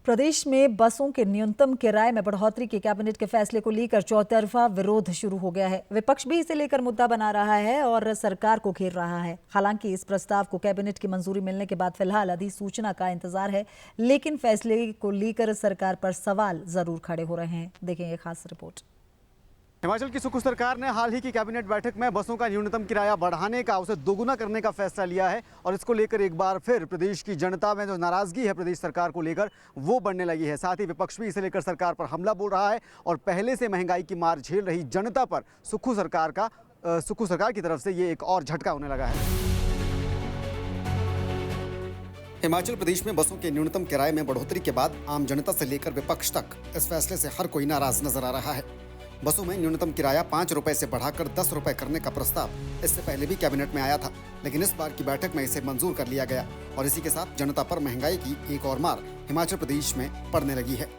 प्रदेश में बसों के न्यूनतम किराए में बढ़ोतरी के कैबिनेट के फैसले को लेकर चौतरफा विरोध शुरू हो गया है। विपक्ष भी इसे लेकर मुद्दा बना रहा है और सरकार को घेर रहा है। हालांकि इस प्रस्ताव को कैबिनेट की मंजूरी मिलने के बाद फिलहाल अधिसूचना का इंतजार है, लेकिन फैसले को लेकर सरकार पर सवाल जरूर खड़े हो रहे हैं। देखेंगे खास रिपोर्ट। हिमाचल की सुक्खू सरकार ने हाल ही की कैबिनेट बैठक में बसों का न्यूनतम किराया बढ़ाने का, उसे दोगुना करने का फैसला लिया है और इसको लेकर एक बार फिर प्रदेश की जनता में जो नाराजगी है प्रदेश सरकार को लेकर वो बढ़ने लगी है। साथ ही विपक्ष भी इसे लेकर सरकार पर हमला बोल रहा है और पहले से महंगाई की मार झेल रही जनता पर सुक्खू सरकार की तरफ से ये एक और झटका होने लगा है। हिमाचल प्रदेश में बसों के न्यूनतम किराए में बढ़ोतरी के बाद आम जनता से लेकर विपक्ष तक इस फैसले से हर कोई नाराज नजर आ रहा है। बसों में न्यूनतम किराया 5 रुपए से बढ़ाकर 10 रुपए करने का प्रस्ताव इससे पहले भी कैबिनेट में आया था, लेकिन इस बार की बैठक में इसे मंजूर कर लिया गया और इसी के साथ जनता पर महंगाई की एक और मार हिमाचल प्रदेश में पड़ने लगी है।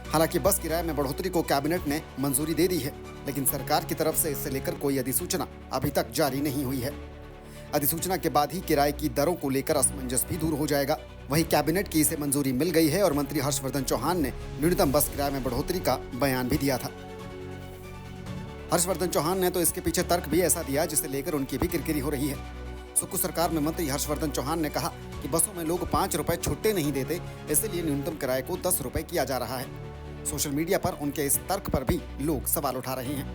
हालांकि बस किराए में बढ़ोतरी को कैबिनेट ने मंजूरी दे दी है, लेकिन सरकार की तरफ से इससे लेकर कोई अधिसूचना अभी तक जारी नहीं हुई है। अधिसूचना के बाद ही किराए की दरों को लेकर असमंजस भी दूर हो जाएगा। वहीं कैबिनेट की इसे मंजूरी मिल गई है और मंत्री हर्षवर्धन चौहान ने न्यूनतम बस किराए में बढ़ोतरी का बयान भी दिया था। हर्षवर्धन चौहान ने तो इसके पीछे तर्क भी ऐसा दिया जिसे लेकर उनकी भी किरकिरी हो रही है। सुक्खू सरकार में मंत्री हर्षवर्धन चौहान ने कहा कि बसों में लोग 5 रुपए छुट्टे नहीं देते, इसलिए न्यूनतम किराए को 10 रुपए किया जा रहा है। सोशल मीडिया पर उनके इस तर्क पर भी लोग सवाल उठा रहे हैं।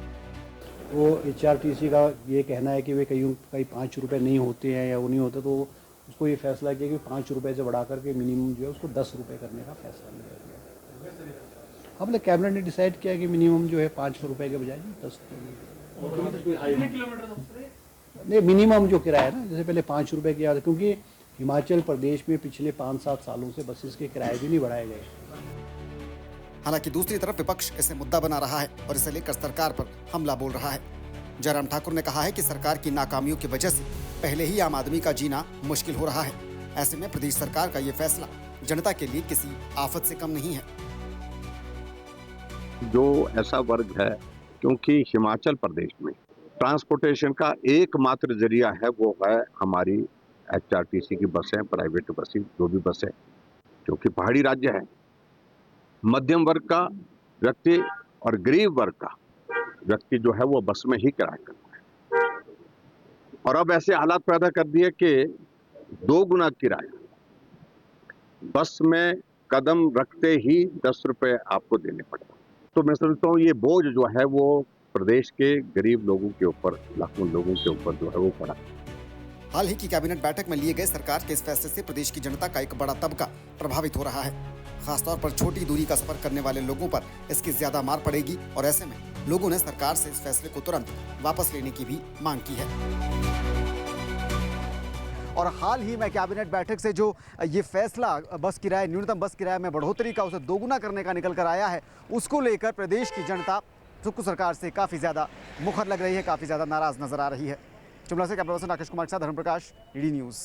वो HRTC का ये कहना है कि वे कहीं 5 रुपए नहीं होते हैं या वो नहीं होते, तो उसको ये फैसला किया कि 5 रुपए से बढ़ा करके मिनिमम जो है उसको 10 रुपए करने का फैसला लिया गया। अब कैबिनेट ने डिसाइड किया कि मिनिमम जो है 5 रुपए के बजाय 10 नहीं, मिनिमम जो किराया है ना, जैसे पहले 5 रुपए किया था, क्योंकि हिमाचल प्रदेश में पिछले 5-7 सालों से बसेस के किराए भी नहीं बढ़ाए गए। हालांकि दूसरी तरफ विपक्ष इसे मुद्दा बना रहा है और इसे लेकर सरकार पर हमला बोल रहा है। जयराम ठाकुर ने कहा है कि सरकार की नाकामियों की वजह से पहले ही आम आदमी का जीना मुश्किल हो रहा है। ऐसे में प्रदेश सरकार का ये फैसला जनता के लिए किसी आफत से कम नहीं है। जो ऐसा वर्ग है, क्योंकि हिमाचल प्रदेश में ट्रांसपोर्टेशन का एकमात्र जरिया है वो है हमारी HRTC की बसें, प्राइवेट बसें, जो भी बसें, क्योंकि पहाड़ी राज्य है। मध्यम वर्ग का व्यक्ति और गरीब वर्ग का व्यक्ति जो है वो बस में ही किराया करता है और अब ऐसे हालात पैदा कर दिए कि 2 गुना किराया बस में कदम रखते ही 10 रुपए आपको देने पड़ेगा। तो मैं समझता हूँ ये बोझ जो है वो प्रदेश के गरीब लोगों के ऊपर, लाखों लोगों के ऊपर जो है वो पड़ा। हाल ही की कैबिनेट बैठक में लिए गए सरकार के इस फैसले से प्रदेश की जनता का एक बड़ा तबका प्रभावित हो रहा है। खासतौर पर छोटी दूरी का सफर करने वाले लोगों पर इसकी ज्यादा मार पड़ेगी और ऐसे में लोगों ने सरकार से इस फैसले को तुरंत वापस लेने की भी मांग की है। और हाल ही में कैबिनेट बैठक से जो ये फैसला न्यूनतम बस किराए में बढ़ोतरी का, उसे दोगुना करने का निकल कर आया है, उसको लेकर प्रदेश की जनता सुक्खू सरकार से काफ़ी ज़्यादा मुखर लग रही है, काफ़ी ज़्यादा नाराज़ नजर आ रही है। शिमला से कैमरा पर्सन राकेश कुमार के साथ धर्मप्रकाश, DD न्यूज़।